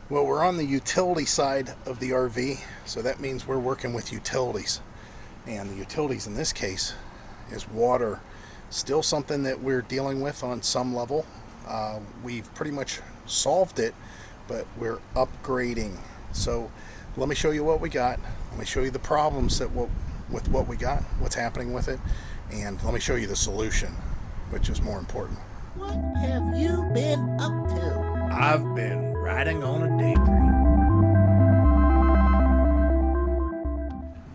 Well, we're on the utility side of the RV, so that means we're working with utilities. And the utilities in this case is water. Still something that we're dealing with on some level. We've pretty much solved it, but we're upgrading. So let me show you what we got. Let me show you the problems with what we got, what's happening with it, and let me show you the solution, which is more important. What have you been up to? I've been riding on a daydream.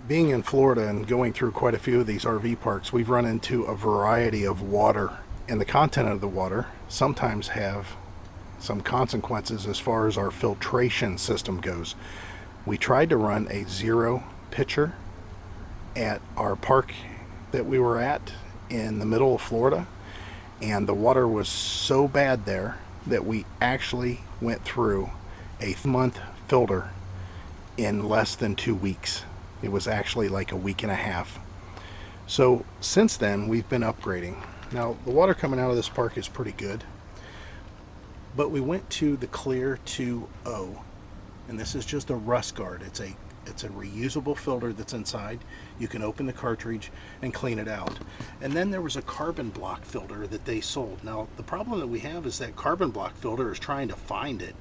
Being in Florida and going through quite a few of these RV parks, we've run into a variety of water, and the content of the water sometimes have some consequences as far as our filtration system goes. We tried to run a zero pitcher at our park that we were at in the middle of Florida, and the water was so bad there that we actually went through a month filter in less than 2 weeks. It was actually like a week and a half. So since then we've been upgrading. Now the water coming out of this park is pretty good, but we went to the Clear 2O, and this is just a rust guard. It's a reusable filter that's inside. You can open the cartridge and clean it out. And then there was a carbon block filter that they sold. Now the problem that we have is that carbon block filter is trying to find it.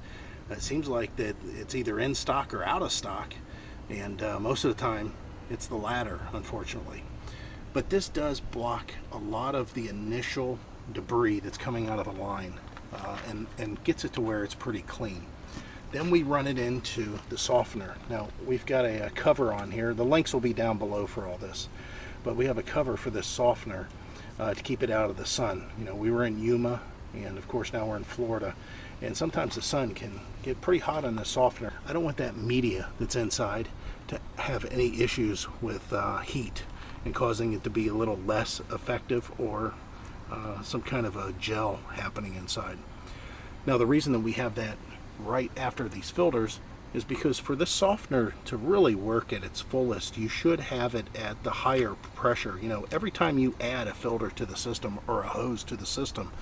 It seems like that it's either in stock or out of stock, and most of the time it's the latter, unfortunately. But this does block a lot of the initial debris that's coming out of the line, and gets it to where it's pretty clean. Then we run it into the softener. Now we've got a cover on here. The links will be down below for all this, but we have a cover for this softener to keep it out of the sun. You know, we were in Yuma, and of course now we're in Florida, and sometimes the sun can get pretty hot on the softener. I don't want that media that's inside to have any issues with heat and causing it to be a little less effective, or some kind of a gel happening inside. Now the reason that we have that right after these filters is because for this softener to really work at its fullest, you should have it at the higher pressure. You know, every time you add a filter to the system or a hose to the system,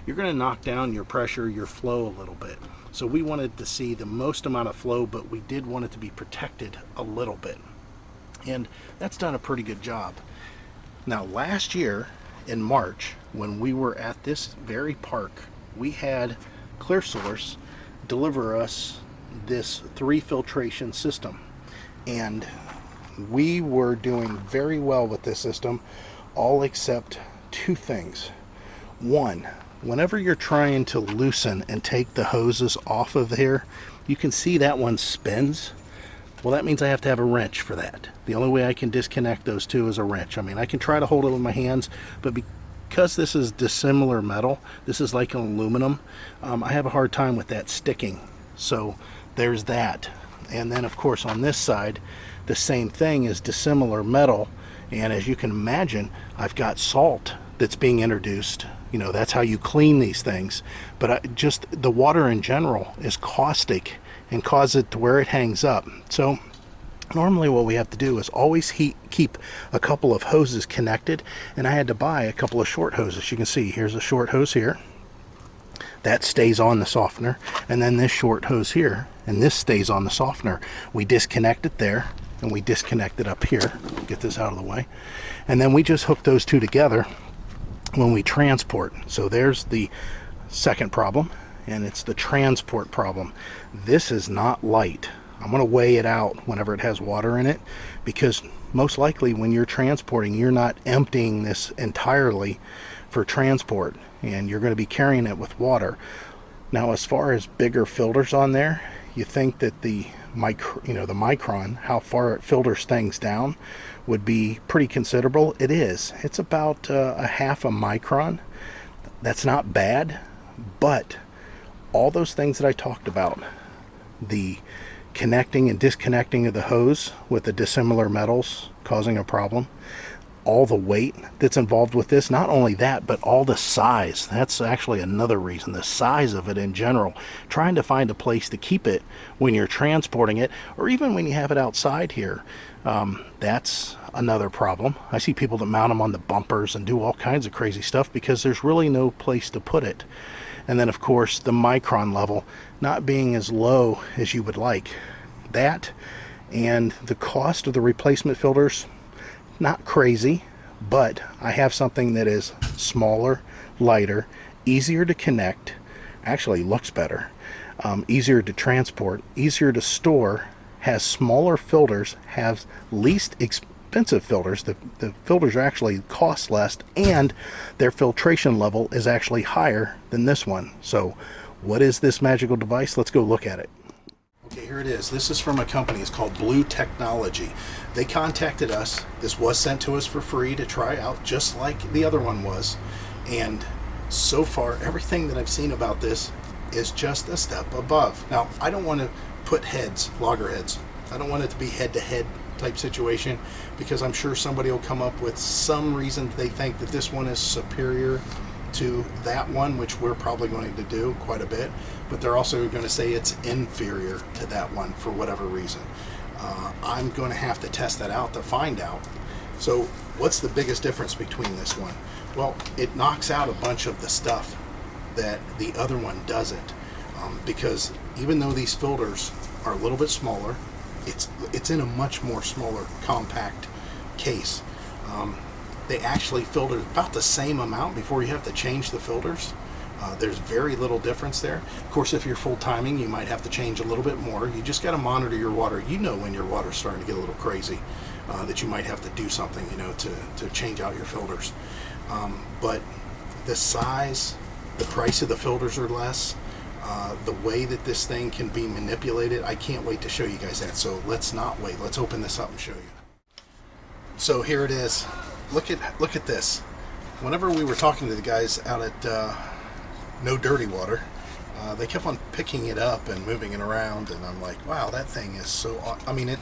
you're going to knock down your pressure, your flow a little bit. So we wanted to see the most amount of flow, but we did want it to be protected a little bit, and that's done a pretty good job. Now last year in March, when we were at this very park, we had ClearSource deliver us this 3 filtration system, and we were doing very well with this system, all except 2 things. One, whenever you're trying to loosen and take the hoses off of here, you can see that one spins. Well, that means I have to have a wrench for that. The only way I can disconnect those two is a wrench. I mean, I can try to hold it with my hands, but because this is dissimilar metal, this is like an aluminum, I have a hard time with that sticking. So there's that. And then of course on this side, the same thing is dissimilar metal, and as you can imagine, I've got salt that's being introduced. You know, that's how you clean these things. But just the water in general is caustic and cause it to where it hangs up. So normally what we have to do is always keep a couple of hoses connected, and I had to buy a couple of short hoses. You can see here's a short hose here that stays on the softener, and then this short hose here, and this stays on the softener. We disconnect it there, and we disconnect it up here. Get this out of the way, and then we just hook those two together when we transport. So there's the second problem, and it's the transport problem. This is not light. I'm going to weigh it out whenever it has water in it, because most likely when you're transporting, you're not emptying this entirely for transport, and you're going to be carrying it with water. Now as far as bigger filters on there, you think that the micron, how far it filters things down, would be pretty considerable. It is. It's about a half a micron. That's not bad, but all those things that I talked about, the connecting and disconnecting of the hose with the dissimilar metals causing a problem, all the weight that's involved with this. Not only that, but all the size. That's actually another reason, the size of it in general. Trying to find a place to keep it when you're transporting it, or even when you have it outside here. That's another problem. I see people that mount them on the bumpers and do all kinds of crazy stuff because there's really no place to put it. And then of course the micron level not being as low as you would like. That and the cost of the replacement filters, not crazy, but I have something that is smaller, lighter, easier to connect, actually looks better, easier to transport, easier to store, has smaller filters, has least expensive filters. The filters are actually cost less, and their filtration level is actually higher than this one. So what is this magical device? Let's go look at it. Okay, here it is. This is from a company. It's called Blue Technology. They contacted us. This was sent to us for free to try out, just like the other one was. And so far, everything that I've seen about this is just a step above. Now, I don't want to put heads, loggerheads. I don't want it to be head-to-head type situation, because I'm sure somebody will come up with some reason they think that this one is superior to that one, which we're probably going to do quite a bit, but they're also going to say it's inferior to that one for whatever reason. I'm going to have to test that out to find out. So what's the biggest difference between this one? Well, it knocks out a bunch of the stuff that the other one doesn't, because even though these filters are a little bit smaller, it's in a much more smaller compact case. They actually filter about the same amount before you have to change the filters. There's very little difference there. Of course, if you're full timing, you might have to change a little bit more. You just got to monitor your water. You know when your water's starting to get a little crazy, that you might have to do something, you know, to change out your filters. But the size, the price of the filters are less. The way that this thing can be manipulated, I can't wait to show you guys that. So let's not wait. Let's open this up and show you. So here it is. Look at this. Whenever we were talking to the guys out at No Dirty Water, they kept on picking it up and moving it around, and I'm like, wow, that thing is so, I mean,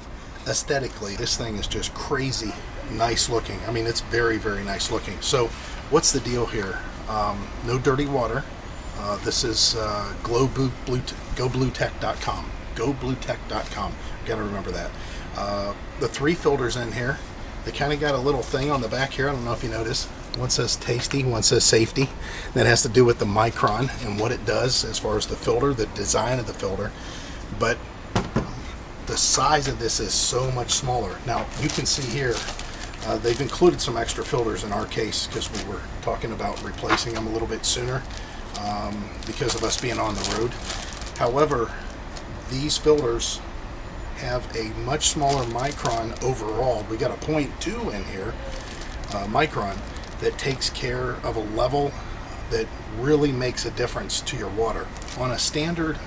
aesthetically, this thing is just crazy nice looking. I mean, it's very, very nice looking. So what's the deal here? No Dirty Water. This is GoBlueTech.com. GoBlueTech.com. Gotta remember that. The 3 filters in here. They kind of got a little thing on the back here. I don't know if you notice. One says tasty, one says safety. That has to do with the micron and what it does as far as the filter, the design of the filter. But the size of this is so much smaller. Now you can see here, they've included some extra filters in our case because we were talking about replacing them a little bit sooner because of us being on the road. However, these filters have a much smaller micron overall. We got a 0.2 in here, micron, that takes care of a level that really makes a difference to your water. On a standard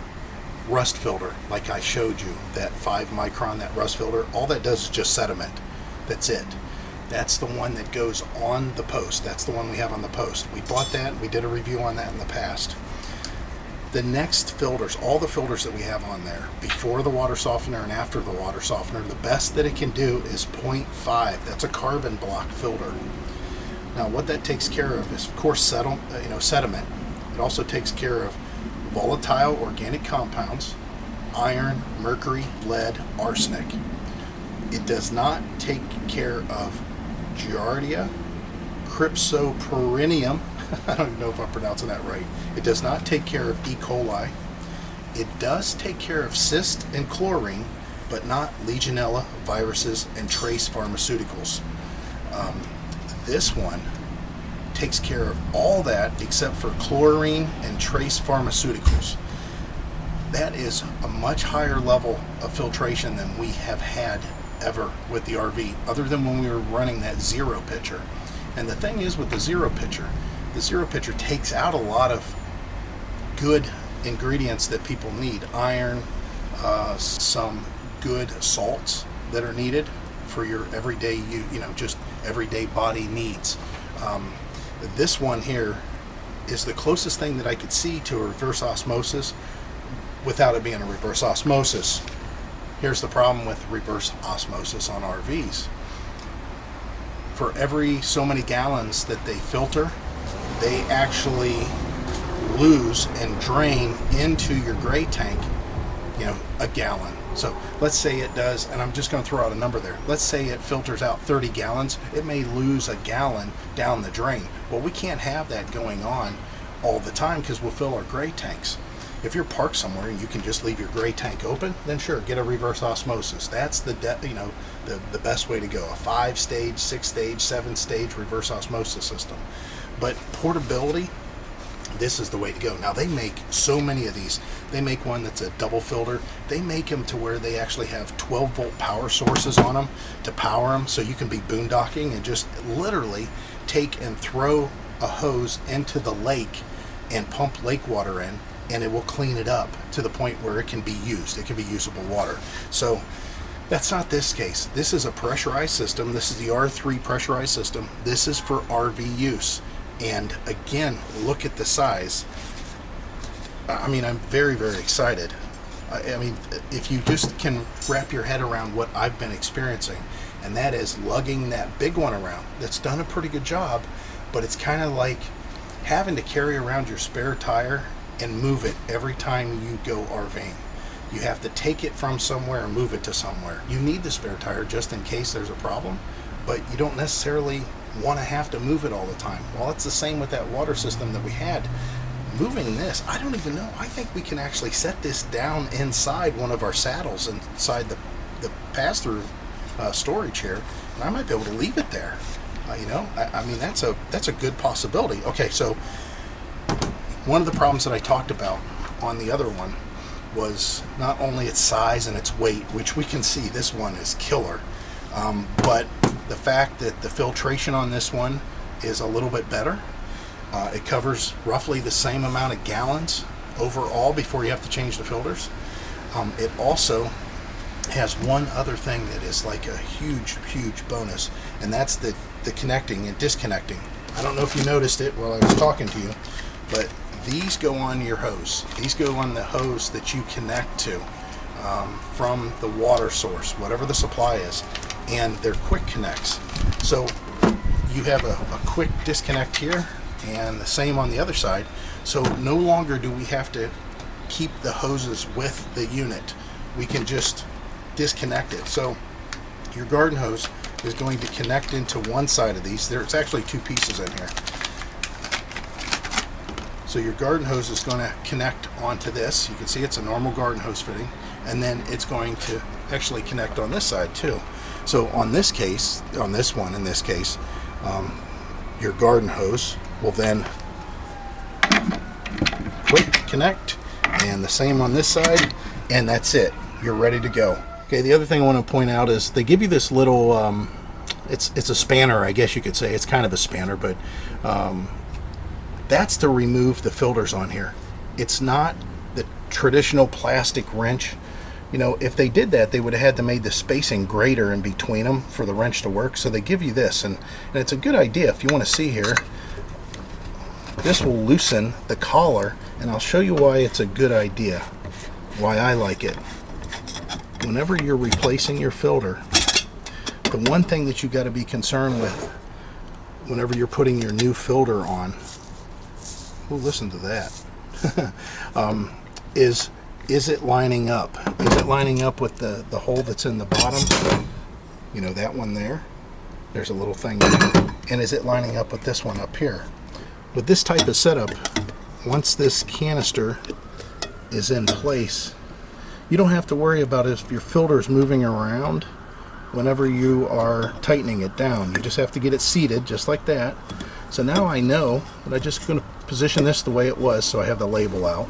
rust filter, like I showed you, that 5 micron, that rust filter, all that does is just sediment. That's it. That's the one that goes on the post. That's the one we have on the post. We bought that. We did a review on that in the past. The next filters, all the filters that we have on there, before the water softener and after the water softener, the best that it can do is 0.5. That's a carbon block filter. Now what that takes care of is, of course, sediment. It also takes care of volatile organic compounds, iron, mercury, lead, arsenic. It does not take care of Giardia, Cryptopyranum. I don't even know if I'm pronouncing that right. It does not take care of E. coli. It does take care of cyst and chlorine, but not Legionella, viruses, and trace pharmaceuticals. This one takes care of all that except for chlorine and trace pharmaceuticals. That is a much higher level of filtration than we have had ever with the RV, other than when we were running that zero pitcher. And the thing is, with the zero pitcher takes out a lot of good ingredients that people need. Iron, some good salts that are needed for your everyday, just everyday body needs. This one here is the closest thing that I could see to a reverse osmosis without it being a reverse osmosis. Here's the problem with reverse osmosis on RVs. for every so many gallons that they filter, they actually lose and drain into your gray tank, a gallon. So let's say it does, and I'm just going to throw out a number there. Let's say it filters out 30 gallons. It may lose a gallon down the drain. Well, we can't have that going on all the time because we'll fill our gray tanks. If you're parked somewhere and you can just leave your gray tank open, then sure, get a reverse osmosis. That's the best way to go. A 5-stage, 6-stage, 7-stage reverse osmosis system. But portability, this is the way to go. Now they make so many of these. They make one that's a double filter. They make them to where they actually have 12-volt power sources on them to power them, so you can be boondocking and just literally take and throw a hose into the lake and pump lake water in, and it will clean it up to the point where it can be used. It can be usable water. So that's not this case. This is a pressurized system. This is the R3 pressurized system. This is for RV use. And again, look at the size. I mean, I'm very, very excited. I mean, if you just can wrap your head around what I've been experiencing, and that is lugging that big one around. That's done a pretty good job, but it's kind of like having to carry around your spare tire and move it every time you go RVing. You have to take it from somewhere and move it to somewhere. You need the spare tire just in case there's a problem, but you don't necessarily want to have to move it all the time. Well, it's the same with that water system that we had. Moving this, I don't even know. I think we can actually set this down inside one of our saddles, inside the pass-through storage here, and I might be able to leave it there. I mean, that's a good possibility. Okay, so one of the problems that I talked about on the other one was not only its size and its weight, which we can see this one is killer, but the fact that the filtration on this one is a little bit better. It covers roughly the same amount of gallons overall before you have to change the filters. It also has one other thing that is like a huge bonus, and that's the connecting and disconnecting. I don't know if you noticed it while I was talking to you, but these go on your hose. These go on the hose that you connect to from the water source, whatever the supply is, and they're quick connects. So you have a quick disconnect here and the same on the other side. So no longer do we have to keep the hoses with the unit. We can just disconnect it. So your garden hose is going to connect into one side of these. There's actually two pieces in here. So your garden hose is going to connect onto this. You can see it's a normal garden hose fitting, and then it's going to actually connect on this side too. So on this case, on this one in this case, your garden hose will then quick connect, and the same on this side, and that's it. You're ready to go. Okay, the other thing I want to point out is they give you this little, it's a spanner, I guess you could say. It's kind of a spanner, but that's to remove the filters on here. It's not the traditional plastic wrench. If they did that, they would have had to made the spacing greater in between them for the wrench to work. So they give you this, and it's a good idea. If you want to see here, this will loosen the collar, and I'll show you why it's a good idea, why I like it. Whenever you're replacing your filter, the one thing that you got to be concerned with whenever you're putting your new filter on, listen to that, is it lining up? Is it lining up with the hole that's in the bottom? That one there? There's a little thing there. And is it lining up with this one up here? With this type of setup, once this canister is in place, you don't have to worry about if your filter is moving around whenever you are tightening it down. You just have to get it seated just like that. So now I know that I'm just going to position this the way it was, so I have the label out.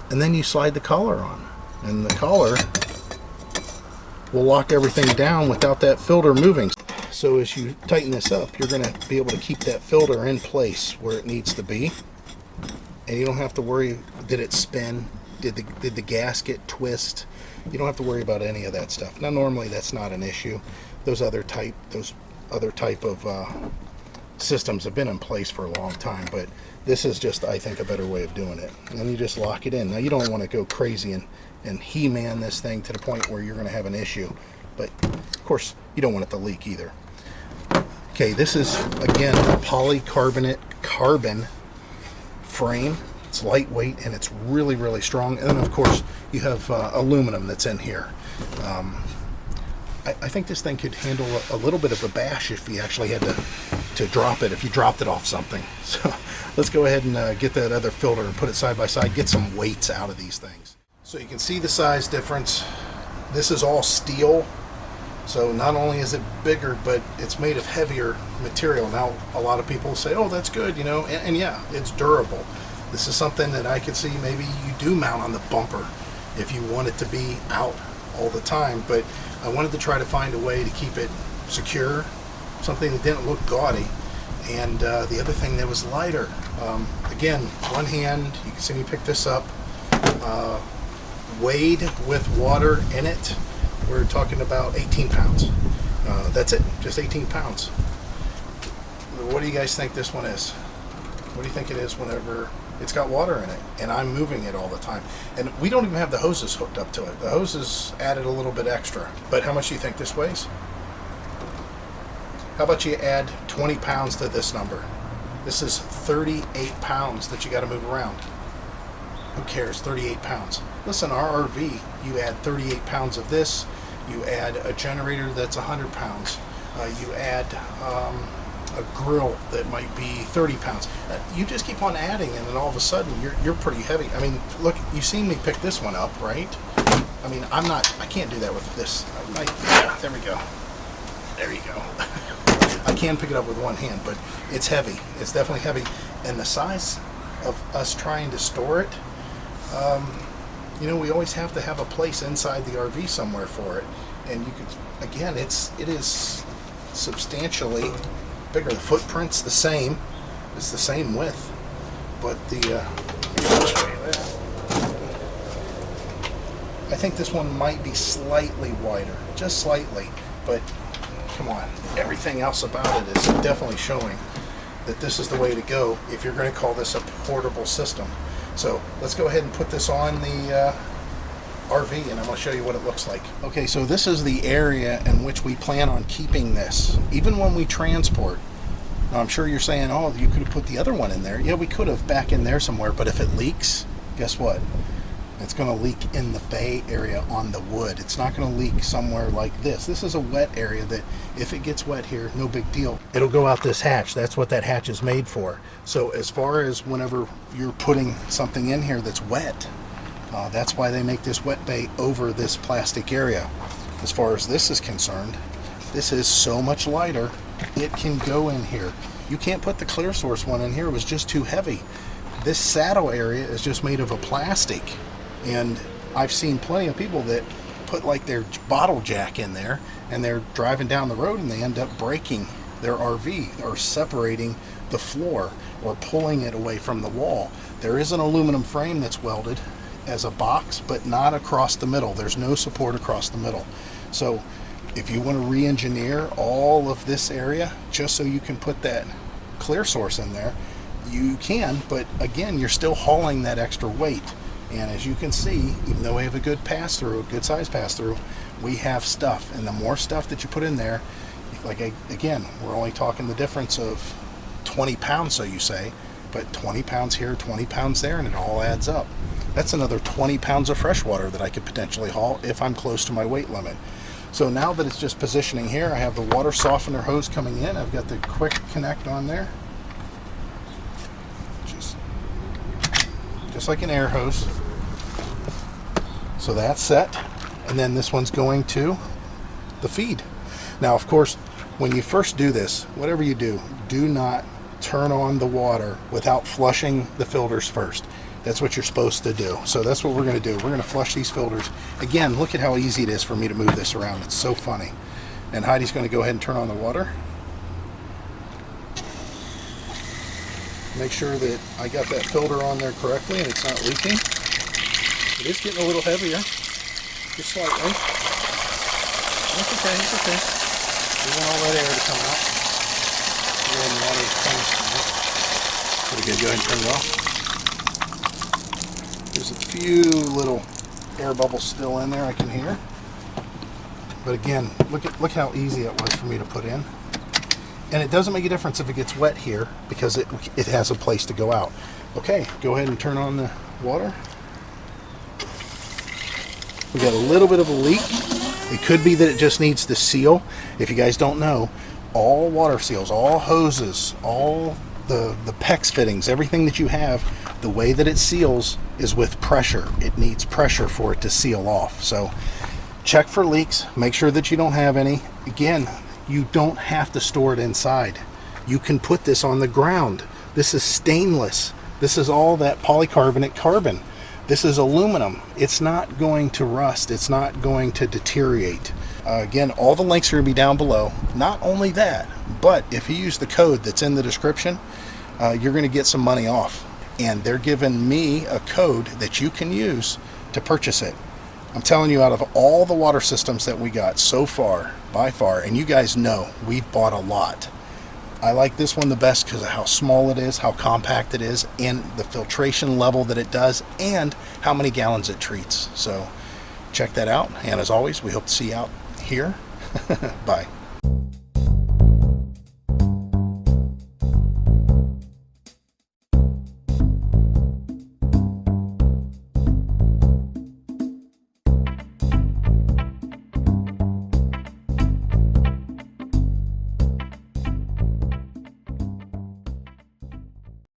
And then you slide the collar on, and the collar will lock everything down without that filter moving. So as you tighten this up, you're going to be able to keep that filter in place where it needs to be, and you don't have to worry, did it spin, did the gasket twist? You don't have to worry about any of that stuff. Now normally that's not an issue. Those other type of systems have been in place for a long time, but this is just, I think, a better way of doing it. And then you just lock it in. Now you don't want to go crazy and He-Man this thing to the point where you're going to have an issue, but of course you don't want it to leak either. Okay, this is, again, a polycarbonate carbon frame. It's lightweight and it's really, really strong. And then, of course, you have aluminum that's in here. I think this thing could handle a little bit of a bash if you actually had to drop it, if you dropped it off something. So let's go ahead and get that other filter and put it side by side, get some weights out of these things. So you can see the size difference. This is all steel. So not only is it bigger, but it's made of heavier material. Now, a lot of people say, oh, that's good, you know, and yeah, it's durable. This is something that I could see maybe you do mount on the bumper if you want it to be out all the time. But I wanted to try to find a way to keep it secure, something that didn't look gaudy. And the other thing that was lighter. Again, one hand, you can see me pick this up, weighed with water in it. We're talking about 18 pounds. That's it, just 18 pounds. What do you guys think this one is? What do you think it is whenever it's got water in it and I'm moving it all the time? And we don't even have the hoses hooked up to it. The hoses added a little bit extra. But how much do you think this weighs? How about you add 20 pounds to this number? This is 38 pounds that you got to move around. Who cares? 38 pounds. Listen, our RV, you add 38 pounds of this, you add a generator that's 100 pounds, you add a grill that might be 30 pounds. You just keep on adding, and then all of a sudden you're pretty heavy. I mean, look, you've seen me pick this one up, right? I mean, I can't do that with this. Yeah, there we go. There you go. I can pick it up with one hand, but it's heavy. It's definitely heavy. And the size of us trying to store it, you know, we always have to have a place inside the RV somewhere for it. And you could, again, it is substantially bigger. The footprint's the same. It's the same width. But I think this one might be slightly wider, just slightly, but come on. Everything else about it is definitely showing that this is the way to go if you're going to call this a portable system. So let's go ahead and put this on the RV, and I'm going to show you what it looks like. Okay, so this is the area in which we plan on keeping this, even when we transport. Now, I'm sure you're saying, oh, you could have put the other one in there. Yeah, we could have back in there somewhere, but if it leaks, guess what? It's going to leak in the bay area on the wood. It's not going to leak somewhere like this. This is a wet area that if it gets wet here, no big deal. It'll go out this hatch. That's what that hatch is made for. So as far as whenever you're putting something in here that's wet, that's why they make this wet bay over this plastic area. As far as this is concerned, this is so much lighter, it can go in here. You can't put the clear source one in here. It was just too heavy. This saddle area is just made of a plastic. And I've seen plenty of people that put like their bottle jack in there and they're driving down the road and they end up breaking their RV or separating the floor or pulling it away from the wall. There is an aluminum frame that's welded as a box, but not across the middle. There's no support across the middle. So if you want to re-engineer all of this area just so you can put that clear source in there, you can, but again, you're still hauling that extra weight. And as you can see, even though we have a good pass-through, a good size pass-through, we have stuff. And the more stuff that you put in there, like again, we're only talking the difference of 20 pounds, so you say, but 20 pounds here, 20 pounds there, and it all adds up. That's another 20 pounds of fresh water that I could potentially haul if I'm close to my weight limit. So now that it's just positioning here, I have the water softener hose coming in. I've got the quick connect on there. Just like an air hose. So that's set, and then this one's going to the feed. Now, of course, when you first do this, whatever you do, do not turn on the water without flushing the filters first. That's what you're supposed to do. So that's what we're going to do. We're going to flush these filters. Again, look at how easy it is for me to move this around. It's so funny. And Heidi's going to go ahead and turn on the water. Make sure that I got that filter on there correctly and it's not leaking. It is getting a little heavier, just slightly. That's okay, it's okay. We want all that air to come out. Go ahead and water is coming. Pretty good, go ahead and turn it off. There's a few little air bubbles still in there I can hear. But again, look how easy it was for me to put in. And it doesn't make a difference if it gets wet here because it has a place to go out. Okay, go ahead and turn on the water. We got a little bit of a leak. It could be that it just needs to seal. If you guys don't know, all water seals, all hoses, all the PEX fittings, everything that you have, the way that it seals is with pressure. It needs pressure for it to seal off. So check for leaks, make sure that you don't have any. Again, you don't have to store it inside. You can put this on the ground. This is stainless. This is all that polycarbonate carbon. This is aluminum. It's not going to rust. It's not going to deteriorate. Again, all the links are going to be down below. Not only that, but if you use the code that's in the description, you're going to get some money off. And they're giving me a code that you can use to purchase it. I'm telling you, out of all the water systems that we got so far, by far, and you guys know we've bought a lot, I like this one the best because of how small it is, how compact it is, and the filtration level that it does, and how many gallons it treats. So check that out. And as always, we hope to see you out here. Bye.